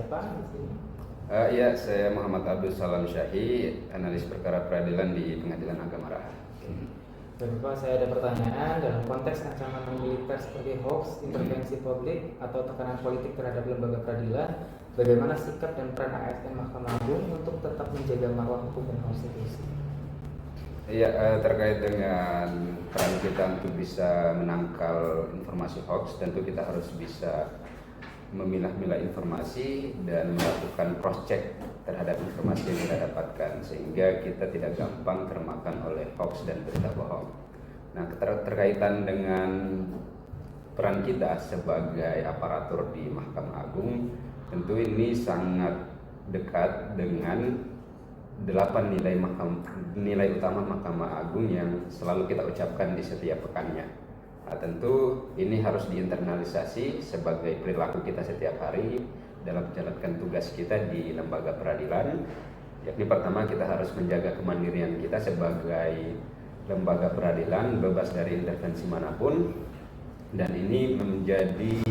siapa di sini? Ya, saya Muhammad Abdul Salam Syahi, analis perkara peradilan di Pengadilan Agama Raha. Baik Pak, saya ada pertanyaan dalam konteks ancaman militer seperti hoax, intervensi publik, atau tekanan politik terhadap lembaga peradilan. Bagaimana sikap dan peran ASN Mahkamah Agung untuk tetap menjaga marwah hukum dan konstitusi? Ya, terkait dengan peran kita untuk bisa menangkal informasi hoax, tentu kita harus bisa memilah-milah informasi dan melakukan cross check terhadap informasi yang kita dapatkan sehingga kita tidak gampang termakan oleh hoax dan berita bohong. Nah, terkaitan dengan peran kita sebagai aparatur di Mahkamah Agung, tentu ini sangat dekat dengan 8 nilai utama Mahkamah Agung yang selalu kita ucapkan di setiap pekannya. Nah, tentu ini harus diinternalisasi sebagai perilaku kita setiap hari dalam menjalankan tugas kita di lembaga peradilan. Yakni pertama, kita harus menjaga kemandirian kita sebagai lembaga peradilan bebas dari intervensi manapun, dan ini menjadi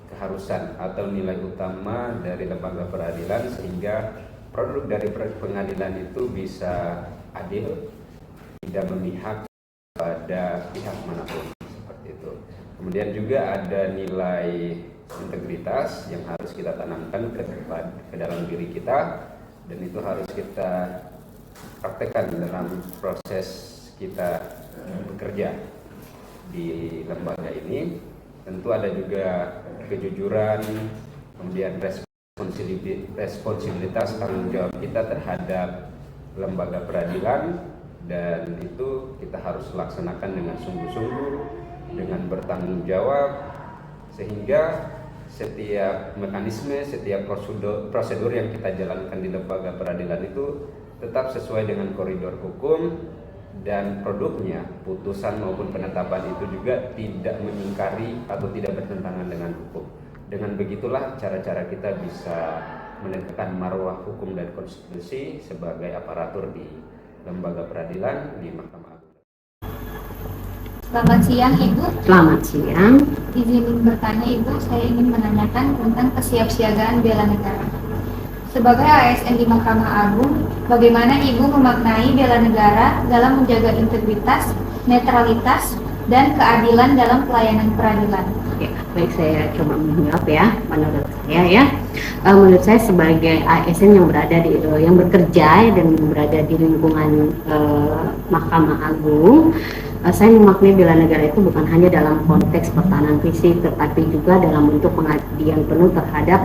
keharusan atau nilai utama dari lembaga peradilan sehingga produk dari pengadilan itu bisa adil, tidak memihak pada pihak manapun. Kemudian juga ada nilai integritas yang harus kita tanamkan ke dalam diri kita, dan itu harus kita praktekkan dalam proses kita bekerja di lembaga ini. Tentu ada juga kejujuran, kemudian responsibilitas tanggung jawab kita terhadap lembaga peradilan, dan itu kita harus laksanakan dengan sungguh-sungguh, dengan bertanggung jawab, sehingga setiap mekanisme, setiap prosedur yang kita jalankan di lembaga peradilan itu tetap sesuai dengan koridor hukum, dan produknya, putusan maupun penetapan itu juga tidak mengingkari atau tidak bertentangan dengan hukum. Dengan begitulah cara-cara kita bisa menegakkan marwah hukum dan konstitusi sebagai aparatur di lembaga peradilan di Mahkamah Agung. Selamat siang Ibu. Selamat siang. Izin bertanya Ibu, saya ingin menanyakan tentang kesiapsiagaan bela negara. Sebagai ASN di Mahkamah Agung, bagaimana Ibu memaknai bela negara dalam menjaga integritas, netralitas, dan keadilan dalam pelayanan peradilan? Ya, baik, saya coba menjawab ya. Menurut saya sebagai ASN yang yang bekerja dan berada di lingkungan Mahkamah Agung, saya memaknai bela negara itu bukan hanya dalam konteks pertahanan fisik, tetapi juga dalam bentuk pengabdian penuh terhadap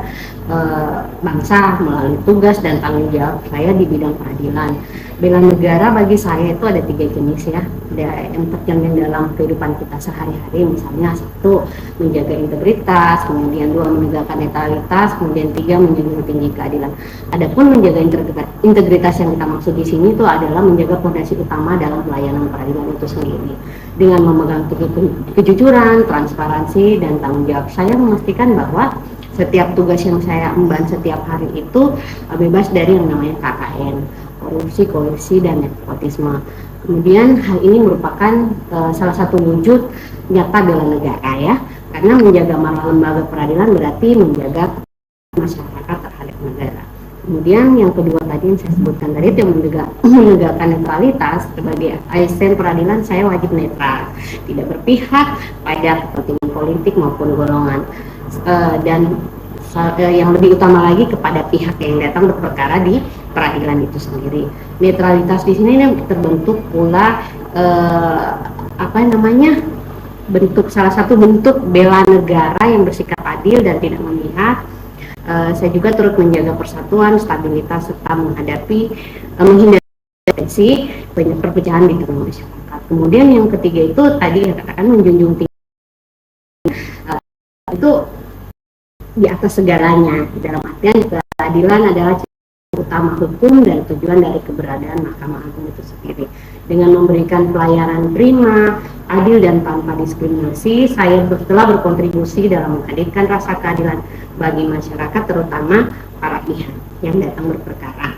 bangsa melalui tugas dan tanggung jawab saya di bidang peradilan. Bela negara bagi saya itu ada 3 jenis ya. Ada yang tercermin dalam kehidupan kita sehari-hari, misalnya 1, menjaga integritas, kemudian 2, menegakkan netralitas, kemudian 3, menjunjung tinggi keadilan. Adapun menjaga integritas yang kita maksud di sini itu adalah menjaga fondasi utama dalam pelayanan peradilan itu sendiri. Dengan memegang kejujuran, transparansi, dan tanggung jawab, saya memastikan bahwa setiap tugas yang saya emban setiap hari itu bebas dari yang namanya KKN, korupsi, kolusi, dan nepotisme. Kemudian hal ini merupakan salah satu wujud nyata bela negara ya, karena menjaga marwah lembaga peradilan berarti menjaga masyarakat terhadap negara. Kemudian yang kedua tadi yang saya sebutkan tadi itu menegakkan netralitas. Sebagai ASN peradilan saya wajib netral, tidak berpihak pada kepentingan politik maupun golongan, dan yang lebih utama lagi kepada pihak yang datang berperkara di peradilan itu sendiri. Netralitas di sini terbentuk pula salah satu bentuk bela negara yang bersikap adil dan tidak memihak. Saya juga turut menjaga persatuan, stabilitas, serta menghindari tensi perpecahan di tengah masyarakat. Kemudian yang ketiga itu tadi katakan menjunjung tinggi, itu di atas segalanya, dalam artian keadilan adalah utama hukum dan tujuan dari keberadaan Mahkamah Agung itu sendiri. Dengan memberikan pelayanan prima, adil, dan tanpa diskriminasi, saya telah berkontribusi dalam menghadirkan rasa keadilan bagi masyarakat, terutama para pihak yang datang berperkara.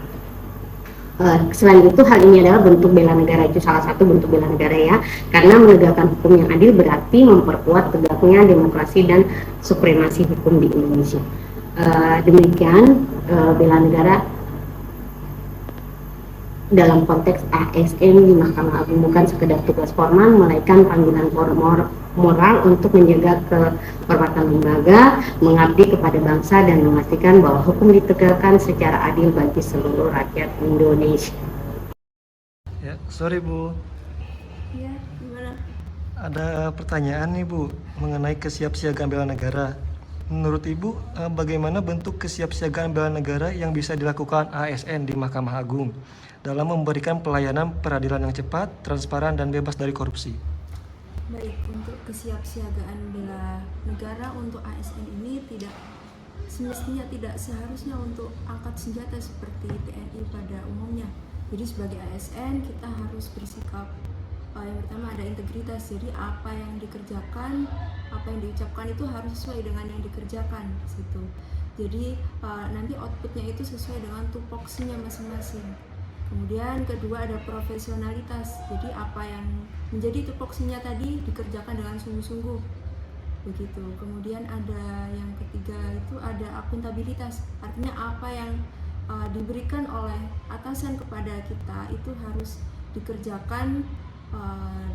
Selain itu, hal ini adalah bentuk bela negara, itu salah satu bentuk bela negara ya, karena menegakkan hukum yang adil berarti memperkuat tegaknya demokrasi dan supremasi hukum di Indonesia. Demikian bela negara dalam konteks ASN di Mahkamah Agung bukan sekedar tugas formal, melainkan panggilan moral untuk menjaga kehormatan lembaga, mengabdi kepada bangsa, dan memastikan bahwa hukum ditegakkan secara adil bagi seluruh rakyat Indonesia. Ya, sorry Bu, Iya, gimana? ada pertanyaan nih Bu mengenai kesiapsiagaan bela negara. Menurut Ibu, bagaimana bentuk kesiapsiagaan bela negara yang bisa dilakukan ASN di Mahkamah Agung dalam memberikan pelayanan peradilan yang cepat, transparan, dan bebas dari korupsi? Baik, untuk kesiapsiagaan bela negara untuk ASN ini semestinya tidak seharusnya untuk angkat senjata seperti TNI pada umumnya. Jadi sebagai ASN kita harus bersikap yang pertama ada integritas, jadi apa yang dikerjakan, apa yang diucapkan itu harus sesuai dengan yang dikerjakan situ. Jadi nanti outputnya itu sesuai dengan tupoksinya masing-masing. Kemudian kedua ada profesionalitas, jadi apa yang menjadi tupoksinya tadi dikerjakan dengan sungguh-sungguh begitu. Kemudian ada yang ketiga itu ada akuntabilitas, artinya apa yang diberikan oleh atasan kepada kita itu harus dikerjakan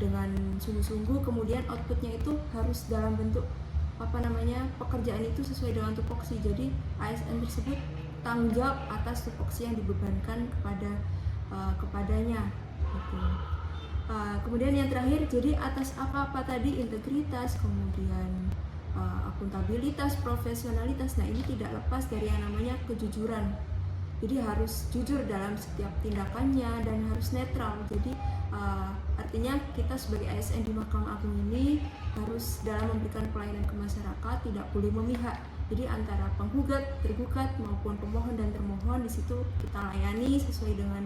dengan sungguh-sungguh, kemudian outputnya itu harus dalam bentuk pekerjaan itu sesuai dengan tupoksi. Jadi ASN tersebut tanggung jawab atas tupoksi yang dibebankan kepadanya gitu. Kemudian yang terakhir, jadi atas apa tadi, integritas, kemudian akuntabilitas, profesionalitas. Nah, ini tidak lepas dari yang namanya kejujuran. Jadi harus jujur dalam setiap tindakannya dan harus netral. Jadi artinya kita sebagai ASN di Mahkamah Agung ini harus dalam memberikan pelayanan ke masyarakat tidak boleh memihak. Jadi antara penggugat, tergugat maupun pemohon dan termohon di situ kita layani sesuai dengan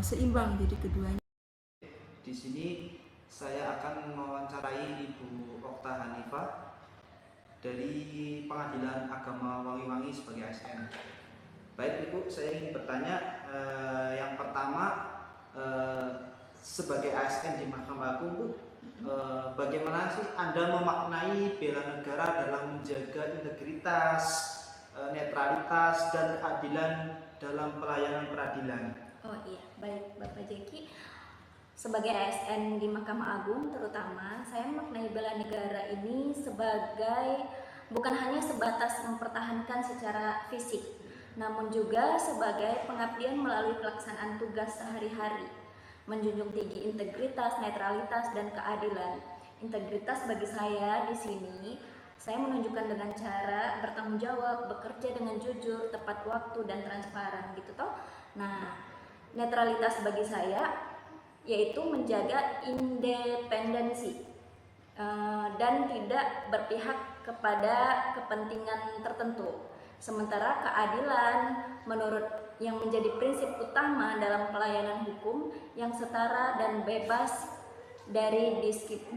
seimbang. Jadi keduanya. Di sini saya akan mewawancarai Ibu Okta Hanifah dari Pengadilan Agama Wangi-Wangi sebagai ASN. Baik Ibu, saya ingin bertanya yang pertama, sebagai ASN di Mahkamah Agung Bu, bagaimana sih Anda memaknai bela negara dalam menjaga integritas, netralitas, dan keadilan dalam pelayanan peradilan? Oh iya, baik Bapak Jeki. Sebagai ASN di Mahkamah Agung terutama, saya memaknai bela negara ini sebagai bukan hanya sebatas mempertahankan secara fisik, namun juga sebagai pengabdian melalui pelaksanaan tugas sehari-hari, menjunjung tinggi integritas, netralitas, dan keadilan. Integritas bagi saya di sini, saya menunjukkan dengan cara bertanggung jawab, bekerja dengan jujur, tepat waktu, dan transparan gitu toh. Nah, netralitas bagi saya yaitu menjaga independensi dan tidak berpihak kepada kepentingan tertentu. Sementara keadilan menurut yang menjadi prinsip utama dalam pelayanan hukum yang setara dan bebas dari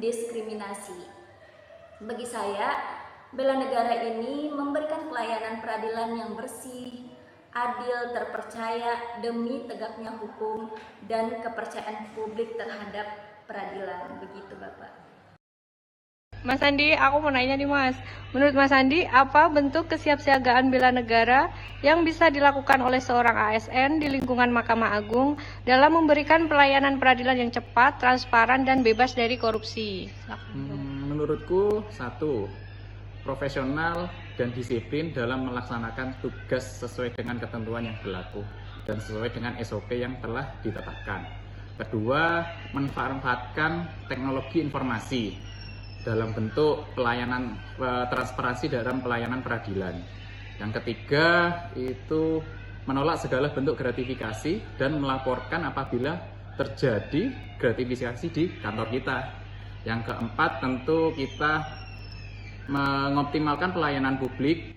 diskriminasi. Bagi saya, bela negara ini memberikan pelayanan peradilan yang bersih, adil, terpercaya demi tegaknya hukum dan kepercayaan publik terhadap peradilan. Begitu Bapak. Mas Andi, aku mau nanya nih Mas. Menurut Mas Andi, apa bentuk kesiapsiagaan bela negara yang bisa dilakukan oleh seorang ASN di lingkungan Mahkamah Agung dalam memberikan pelayanan peradilan yang cepat, transparan, dan bebas dari korupsi? Menurutku, satu, profesional dan disiplin dalam melaksanakan tugas sesuai dengan ketentuan yang berlaku dan sesuai dengan SOP yang telah ditetapkan. Kedua, memanfaatkan teknologi informasi dalam bentuk pelayanan transparansi dalam pelayanan peradilan. Yang ketiga, itu menolak segala bentuk gratifikasi dan melaporkan apabila terjadi gratifikasi di kantor kita. Yang keempat, tentu kita mengoptimalkan pelayanan publik